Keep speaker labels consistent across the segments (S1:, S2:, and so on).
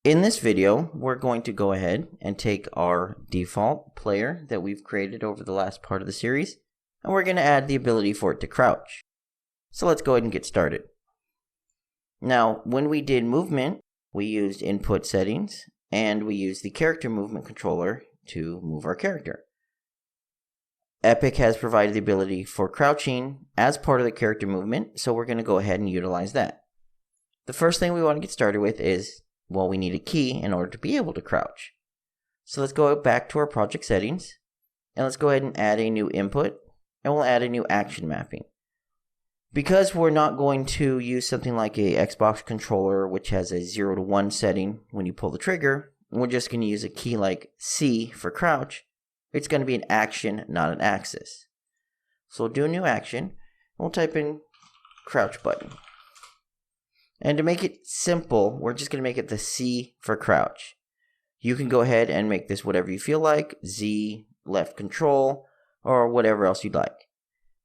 S1: In this video, we're going to go ahead and take our default player that we've created over the last part of the series, and we're going to add the ability for it to crouch. So let's go ahead and get started. Now, when we did movement, we used input settings, and we used the character movement controller to move our character. Epic has provided the ability for crouching as part of the character movement, so we're going to go ahead and utilize that. The first thing we want to get started with is, well, we need a key in order to be able to crouch. So let's go back to our project settings, and let's go ahead and add a new input, and we'll add a new action mapping. Because we're not going to use something like a Xbox controller, which has a 0 to 1 setting when you pull the trigger, we're just going to use a key like C for crouch. It's going to be an action, not an axis. So we'll do a new action, and we'll type in crouch button. And to make it simple, we're just going to make it the C for crouch. You can go ahead and make this whatever you feel like, Z, left control, or whatever else you'd like.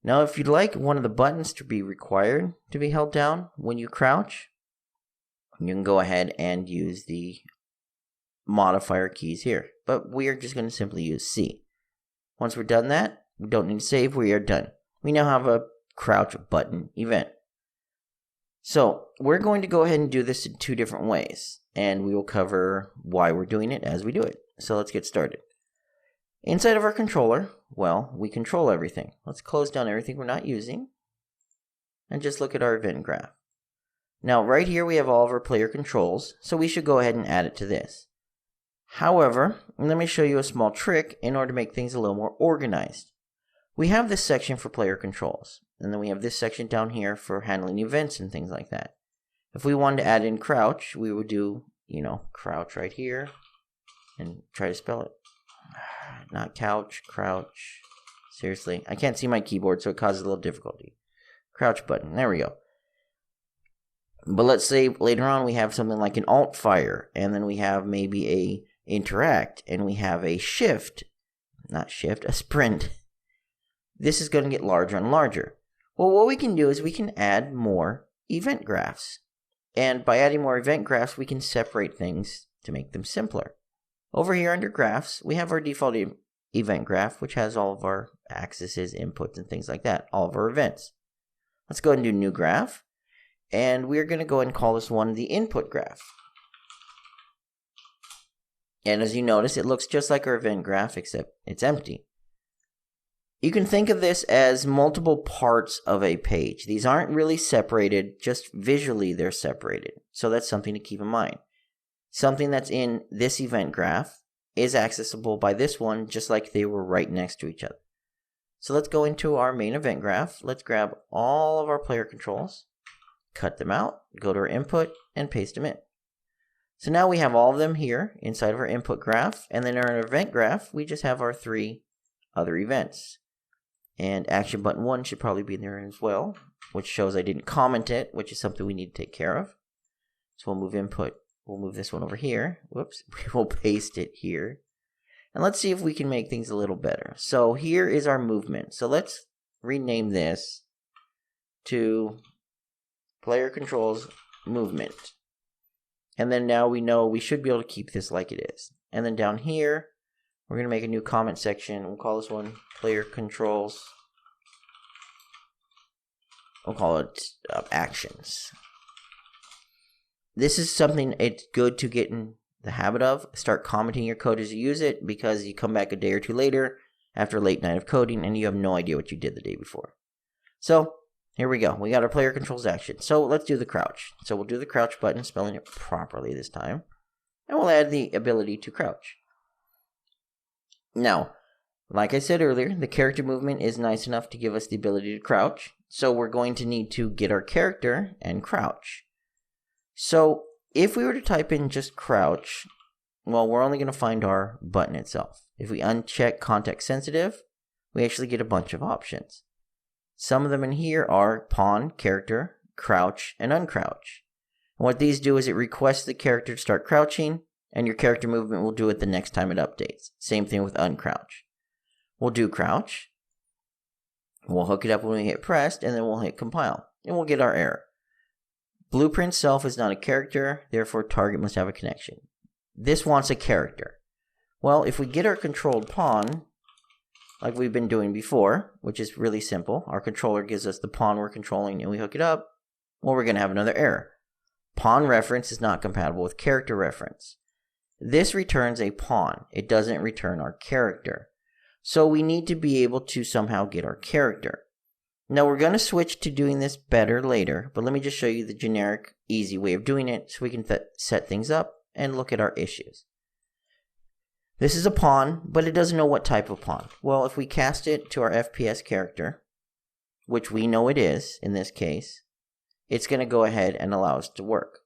S1: Now, if you'd like one of the buttons to be required to be held down when you crouch, you can go ahead and use the modifier keys here. But we are just going to simply use C. Once we're done that, we don't need to save, we are done. We now have a crouch button event. So we're going to go ahead and do this in two different ways, and we will cover why we're doing it as we do it. So let's get started. Inside of our controller, well, we control everything. Let's close down everything we're not using and just look at our event graph. Now right here we have all of our player controls, so we should go ahead and add it to this. However, let me show you a small trick in order to make things a little more organized. We have this section for player controls, and then we have this section down here for handling events and things like that. If we wanted to add in crouch, we would do, crouch right here and try to spell it. Not couch, crouch. Seriously, I can't see my keyboard, so it causes a little difficulty. Crouch button, there we go. But let's say later on we have something like an alt fire, and then we have maybe a interact, and we have a a sprint. This is going to get larger and larger. Well, what we can do is we can add more event graphs. And by adding more event graphs, we can separate things to make them simpler. Over here under graphs, we have our default event graph, which has all of our axes, inputs, and things like that, all of our events. Let's go ahead and do new graph. And we're going to go ahead and call this one the input graph. And as you notice, it looks just like our event graph, except it's empty. You can think of this as multiple parts of a page. These aren't really separated, just visually they're separated. So that's something to keep in mind. Something that's in this event graph is accessible by this one, just like they were right next to each other. So let's go into our main event graph. Let's grab all of our player controls, cut them out, go to our input, and paste them in. So now we have all of them here inside of our input graph, and then in our event graph, we just have our three other events. And action button 1 should probably be in there as well, which shows I didn't comment it, which is something we need to take care of. So we'll move input. We'll move this one over here. Whoops. We'll paste it here. And let's see if we can make things a little better. So here is our movement. So let's rename this to player controls movement. And then now we know we should be able to keep this like it is. And then down here, we're going to make a new comment section. We'll call this one player controls. We'll call it actions. This is something it's good to get in the habit of. Start commenting your code as you use it, because you come back a day or two later after a late night of coding and you have no idea what you did the day before. So here we go. We got our player controls action. So let's do the crouch. So we'll do the crouch button, spelling it properly this time. And we'll add the ability to crouch. Now, like I said earlier, the character movement is nice enough to give us the ability to crouch. So we're going to need to get our character and crouch. So if we were to type in just crouch, well, we're only going to find our button itself. If we uncheck context sensitive, we actually get a bunch of options. Some of them in here are pawn, character, crouch, and uncrouch. And what these do is it requests the character to start crouching, and your character movement will do it the next time it updates. Same thing with uncrouch. We'll do crouch. We'll hook it up when we hit pressed, and then we'll hit compile, and we'll get our error. Blueprint self is not a character, therefore target must have a connection. this wants a character. Well, if we get our controlled pawn, like we've been doing before, which is really simple, our controller gives us the pawn we're controlling and we hook it up, well, we're going to have another error. Pawn reference is not compatible with character reference. This returns a pawn. It doesn't return our character. So we need to be able to somehow get our character. Now we're going to switch to doing this better later, but let me just show you the generic, easy way of doing it so we can set things up and look at our issues. This is a pawn, but it doesn't know what type of pawn. Well, if we cast it to our FPS character, which we know it is in this case, it's going to go ahead and allow us to work.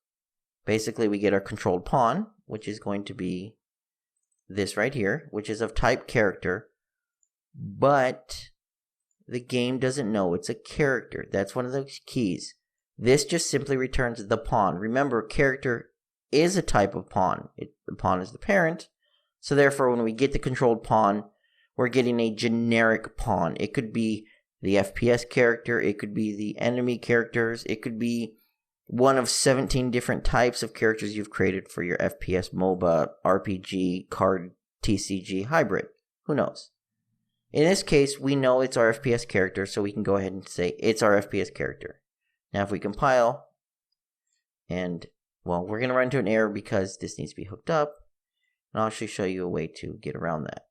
S1: Basically, we get our controlled pawn, which is going to be this right here, which is of type character, but the game doesn't know it's a character. That's one of the keys. This just simply returns the pawn. Remember, character is a type of pawn. The pawn is the parent. So therefore, when we get the controlled pawn, we're getting a generic pawn. It could be the FPS character. It could be the enemy characters. It could be one of 17 different types of characters you've created for your FPS, MOBA, RPG, card, TCG, hybrid. Who knows? In this case, we know it's our FPS character, so we can go ahead and say it's our FPS character. Now, if we compile, and, well, we're going to run into an error because this needs to be hooked up. And I'll actually show you a way to get around that.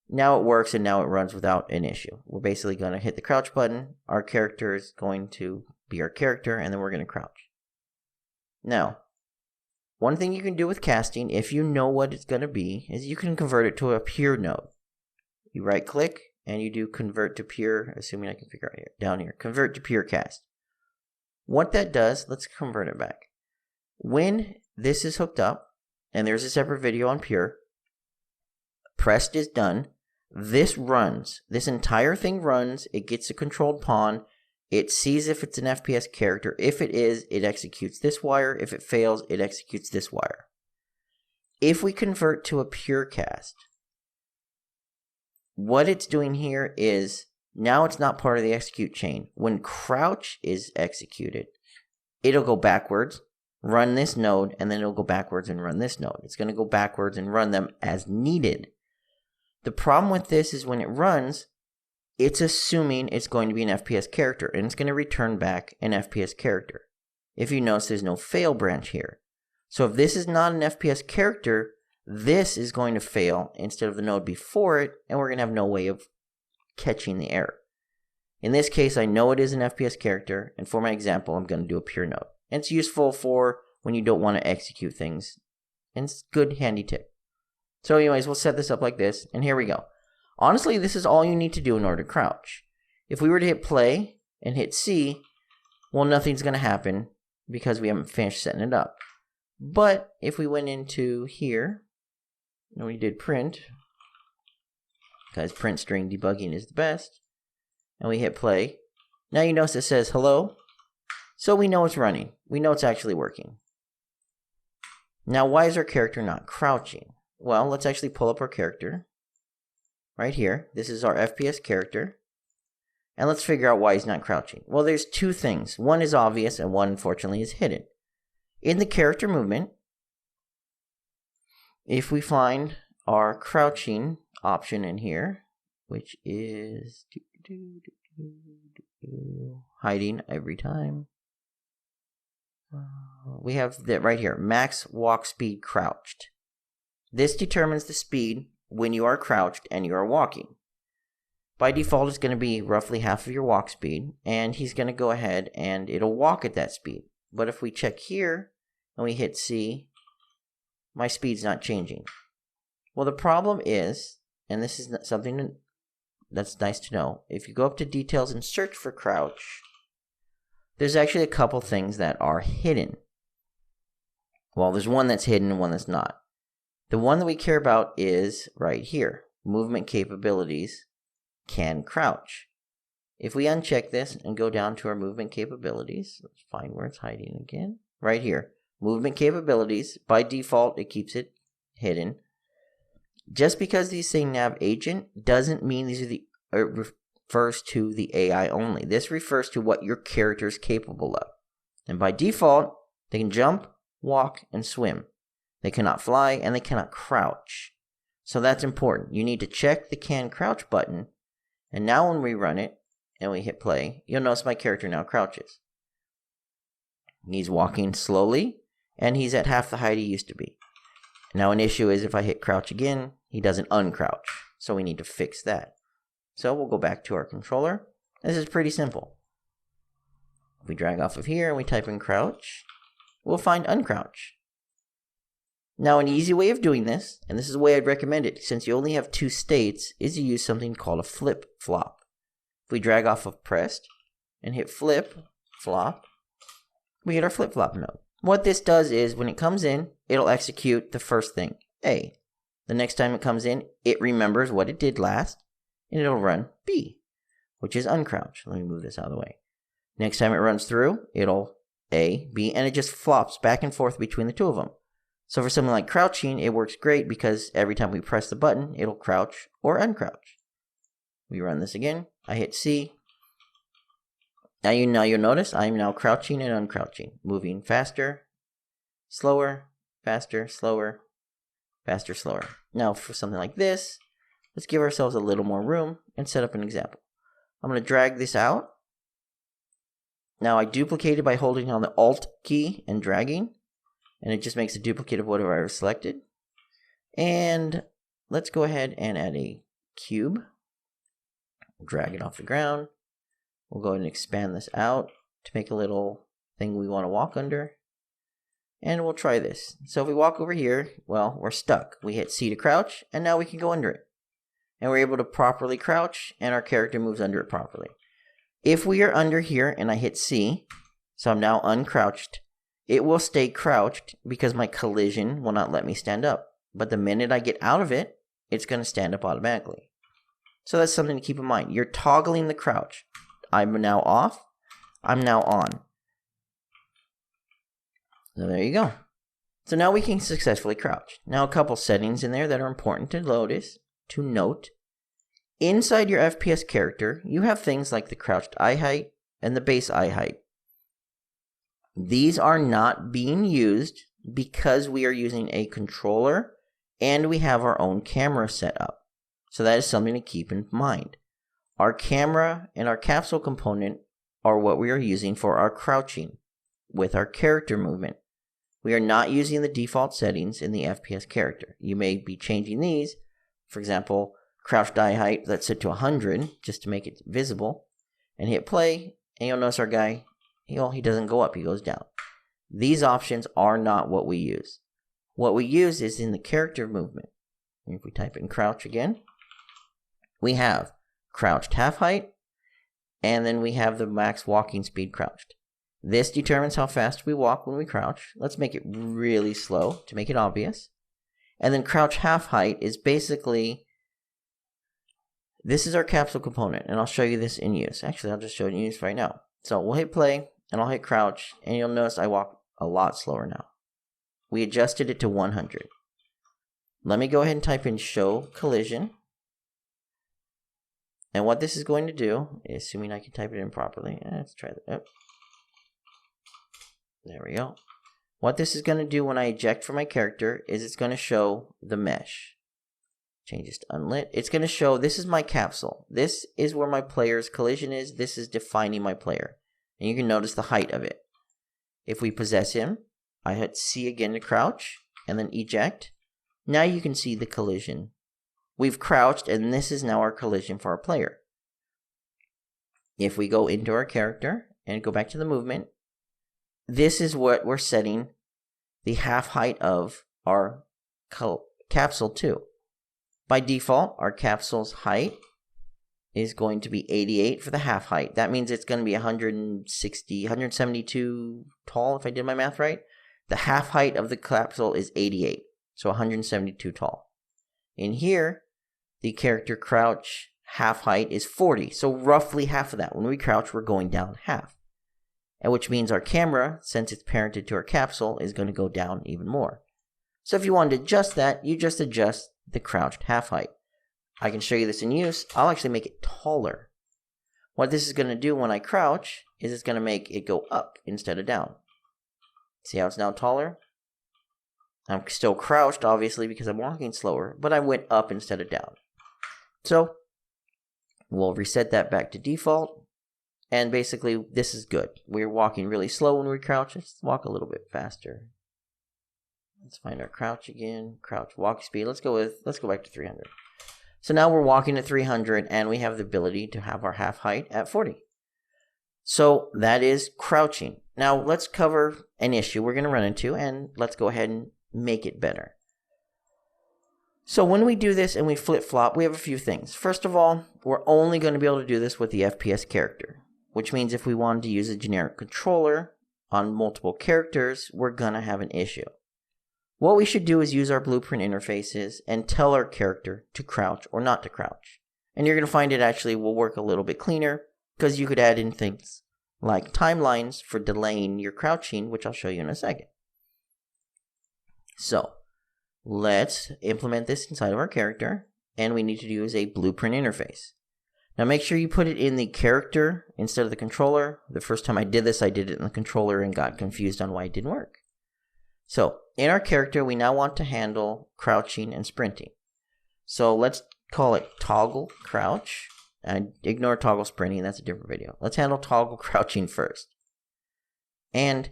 S1: Now it works and now it runs without an issue. We're basically going to hit the crouch button. Our character is going to be our character and then we're going to crouch. Now, one thing you can do with casting, if you know what it's going to be, is you can convert it to a pure node. You right click and you do convert to pure, assuming I can figure out here, down here, convert to pure cast. What that does, let's convert it back. When this is hooked up, and there's a separate video on Pure, pressed is done, this runs. This entire thing runs. It gets a controlled pawn. It sees if it's an FPS character. If it is, it executes this wire. If it fails, it executes this wire. If we convert to a pure cast, what it's doing here is now it's not part of the execute chain. When crouch is executed, it'll go backwards, run this node, and then it'll go backwards and run this node. It's going to go backwards and run them as needed. The problem with this is when it runs, it's assuming it's going to be an FPS character, and it's going to return back an FPS character. If you notice, there's no fail branch here. So if this is not an FPS character, this is going to fail instead of the node before it, and we're going to have no way of catching the error. In this case, I know it is an FPS character, and for my example, I'm going to do a pure node. And it's useful for when you don't want to execute things, and it's a good handy tip. So anyways, we'll set this up like this, and here we go. Honestly, this is all you need to do in order to crouch. If we were to hit play and hit C, well, nothing's going to happen because we haven't finished setting it up. But if we went into here, and we did print, because print string debugging is the best, and we hit play, now you notice it says hello, so we know it's running. We know it's actually working. Now, why is our character not crouching? Well, let's actually pull up our character right here. This is our FPS character. And let's figure out why he's not crouching. Well, there's two things. One is obvious and one, unfortunately, is hidden. In the character movement, if we find our crouching option in here, which is hiding every time, we have that right here, max walk speed crouched. This determines the speed when you are crouched and you are walking. By default, it's going to be roughly half of your walk speed, and he's going to go ahead and it'll walk at that speed. But if we check here and we hit C, my speed's not changing. Well, the problem is, and this is something that's nice to know, if you go up to details and search for crouch, there's actually a couple things that are hidden. Well, there's one that's hidden and one that's not. The one that we care about is right here. Movement capabilities can crouch. If we uncheck this and go down to our movement capabilities, let's find where it's hiding again. Right here. Movement capabilities. By default, it keeps it hidden. Just because these say nav agent doesn't mean these are refers to the AI only. This refers to what your character is capable of. And by default, they can jump, walk, and swim. They cannot fly, and they cannot crouch. So that's important. You need to check the can crouch button, and now when we run it and we hit play, you'll notice my character now crouches. He's walking slowly, and he's at half the height he used to be. Now an issue is if I hit crouch again, he doesn't uncrouch. So we need to fix that. So we'll go back to our controller. This is pretty simple. If we drag off of here and we type in crouch, we'll find uncrouch. Now an easy way of doing this, and this is the way I'd recommend it since you only have two states, is to use something called a flip-flop. If we drag off of pressed and hit flip-flop, we get our flip-flop node. What this does is when it comes in, it'll execute the first thing, A. The next time it comes in, it remembers what it did last, and it'll run B, which is uncrouch. Let me move this out of the way. Next time it runs through, it'll A, B, and it just flops back and forth between the two of them. So for something like crouching, it works great because every time we press the button, it'll crouch or uncrouch. We run this again. I hit C. Now you'll notice I'm now crouching and uncrouching, moving faster, slower, faster, slower, faster, slower. Now for something like this, let's give ourselves a little more room and set up an example. I'm going to drag this out. Now I duplicate it by holding on the Alt key and dragging, and it just makes a duplicate of whatever I selected. And let's go ahead and add a cube. Drag it off the ground. We'll go ahead and expand this out to make a little thing we want to walk under. And we'll try this. So if we walk over here, well, we're stuck. We hit C to crouch, and now we can go under it. And we're able to properly crouch, and our character moves under it properly. If we are under here and I hit C, so I'm now uncrouched, it will stay crouched because my collision will not let me stand up. But the minute I get out of it, it's going to stand up automatically. So that's something to keep in mind. You're toggling the crouch. I'm now off. I'm now on. So there you go. So now we can successfully crouch. Now a couple settings in there that are important to note. Inside your FPS character, you have things like the crouched eye height and the base eye height. These are not being used because we are using a controller and we have our own camera set up. So that is something to keep in mind. Our camera and our capsule component are what we are using for our crouching with our character movement. We are not using the default settings in the FPS character. You may be changing these. For example, crouched eye height, let's set to 100 just to make it visible. And hit play, and you'll notice our guy, he doesn't go up, he goes down. These options are not what we use. What we use is in the character movement. If we type in crouch again, we have crouched half height, and then we have the max walking speed crouched. This determines how fast we walk when we crouch. Let's make it really slow to make it obvious. And then crouch half height is basically, this is our capsule component, and I'll show you this in use. Actually, I'll just show it in use right now. So we'll hit play, and I'll hit crouch, and you'll notice I walk a lot slower now. We adjusted it to 100. Let me go ahead and type in show collision. And what this is going to do, assuming I can type it in properly, let's try that. Oh. There we go. What this is going to do when I eject from my character is it's going to show the mesh. Change this to unlit. It's going to show this is my capsule. This is where my player's collision is. This is defining my player. And you can notice the height of it. If we possess him, I hit C again to crouch and then eject. Now you can see the collision. We've crouched, and this is now our collision for our player. If we go into our character and go back to the movement, this is what we're setting the half height of our capsule to. By default, our capsule's height is going to be 88 for the half height. That means it's going to be 172 tall, if I did my math right. The half height of the capsule is 88, so 172 tall. In here, the character crouch half height is 40, so roughly half of that. When we crouch, we're going down half. And which means our camera, since it's parented to our capsule, is going to go down even more. So if you wanted to adjust that, you just adjust the crouched half height. I can show you this in use. I'll actually make it taller. What this is going to do when I crouch is it's going to make it go up instead of down. See how it's now taller? I'm still crouched, obviously, because I'm walking slower, but I went up instead of down. So we'll reset that back to default. And basically, this is good. We're walking really slow when we crouch. Let's walk a little bit faster. Let's find our crouch again. Crouch walk speed. Let's go back to 300. So now we're walking at 300, and we have the ability to have our half height at 40. So that is crouching. Now let's cover an issue we're going to run into, and let's go ahead and make it better. So when we do this and we flip-flop, we have a few things. First of all, we're only going to be able to do this with the FPS character, which means if we wanted to use a generic controller on multiple characters, we're going to have an issue. What we should do is use our blueprint interfaces and tell our character to crouch or not to crouch. And you're going to find it actually will work a little bit cleaner because you could add in things like timelines for delaying your crouching, which I'll show you in a second. So let's implement this inside of our character, and we need to use a blueprint interface. Now make sure you put it in the character instead of the controller. The first time I did this, I did it in the controller and got confused on why it didn't work. So in our character, we now want to handle crouching and sprinting. So let's call it toggle crouch. And ignore toggle sprinting, that's a different video. Let's handle toggle crouching first. And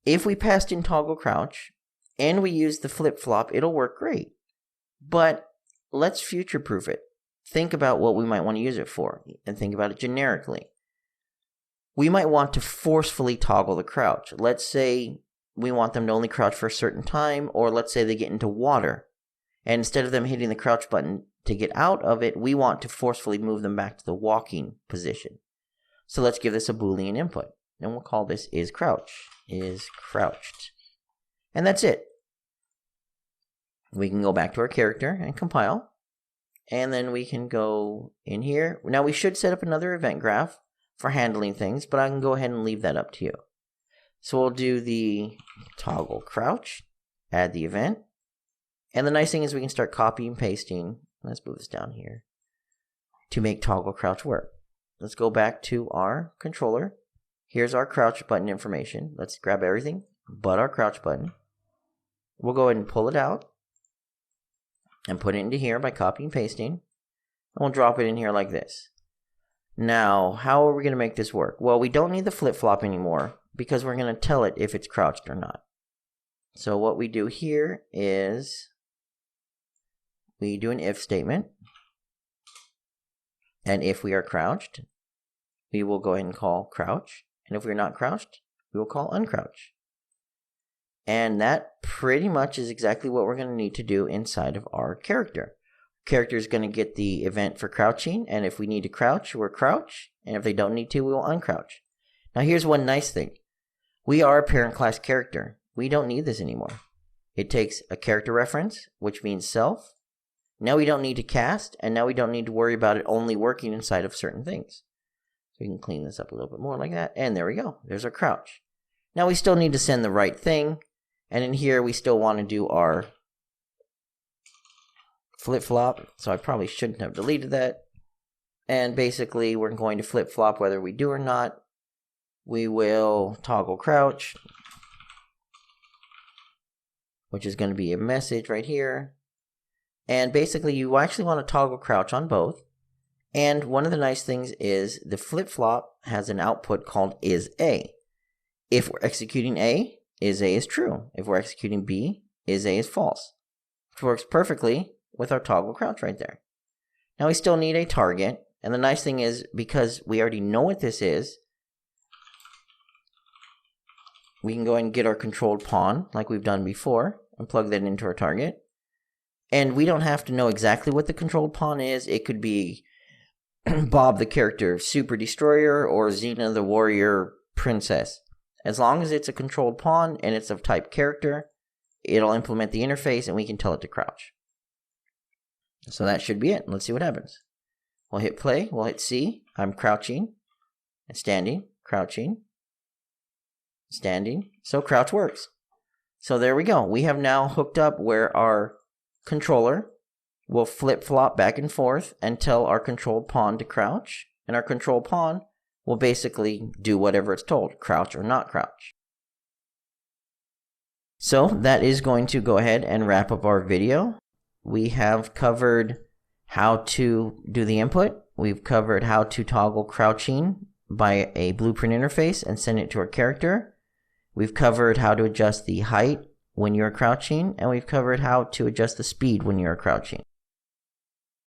S1: if we passed in toggle crouch and we use the flip-flop, it'll work great. But let's future-proof it. Think about what we might want to use it for and think about it generically. We might want to forcefully toggle the crouch. Let's say we want them to only crouch for a certain time, or let's say they get into water. And instead of them hitting the crouch button to get out of it, we want to forcefully move them back to the walking position. So let's give this a Boolean input. And we'll call this is crouched. And that's it. We can go back to our character and compile. And then we can go in here. Now we should set up another event graph for handling things, but I can go ahead and leave that up to you. So we'll do the toggle crouch, add the event. And the nice thing is we can start copying and pasting. Let's move this down here to make toggle crouch work. Let's go back to our controller. Here's our crouch button information. Let's grab everything but our crouch button. We'll go ahead and pull it out and put it into here by copying and pasting. And we'll drop it in here like this. Now, how are we going to make this work? Well, we don't need the flip-flop anymore because we're going to tell it if it's crouched or not. So what we do here is we do an if statement. And if we are crouched, we will go ahead and call crouch. And if we're not crouched, we will call uncrouch. And that pretty much is exactly what we're going to need to do inside of our character. Character is going to get the event for crouching, and if we need to crouch, we'll crouch, and if they don't need to, we will uncrouch. Now here's one nice thing. We are a parent class character. We don't need this anymore. It takes a character reference, which means self. Now we don't need to cast, and now we don't need to worry about it only working inside of certain things. So we can clean this up a little bit more like that, and there we go. There's our crouch. Now we still need to send the right thing, and in here we still want to do our flip-flop, so I probably shouldn't have deleted that. And basically we're going to flip-flop whether we do or not. We will toggle crouch, which is going to be a message right here. And basically you actually want to toggle crouch on both. And one of the nice things is the flip-flop has an output called is A. If we're executing A is true. If we're executing B, is A is false. Which works perfectly with our toggle crouch right there. Now we still need a target, and the nice thing is because we already know what this is, we can go ahead and get our controlled pawn like we've done before and plug that into our target. And we don't have to know exactly what the controlled pawn is. It could be Bob the character Super Destroyer or Xena the warrior princess. As long as it's a controlled pawn and it's of type character, it'll implement the interface and we can tell it to crouch. So that should be it. Let's see what happens. We'll hit play. We'll hit C. I'm crouching and standing, crouching, standing. So crouch works. So there we go. We have now hooked up where our controller will flip-flop back and forth and tell our controlled pawn to crouch. And our controlled pawn will basically do whatever it's told, crouch or not crouch. So that is going to go ahead and wrap up our video. We have covered how to do the input. We've covered how to toggle crouching by a blueprint interface and send it to our character. We've covered how to adjust the height when you're crouching, and we've covered how to adjust the speed when you're crouching.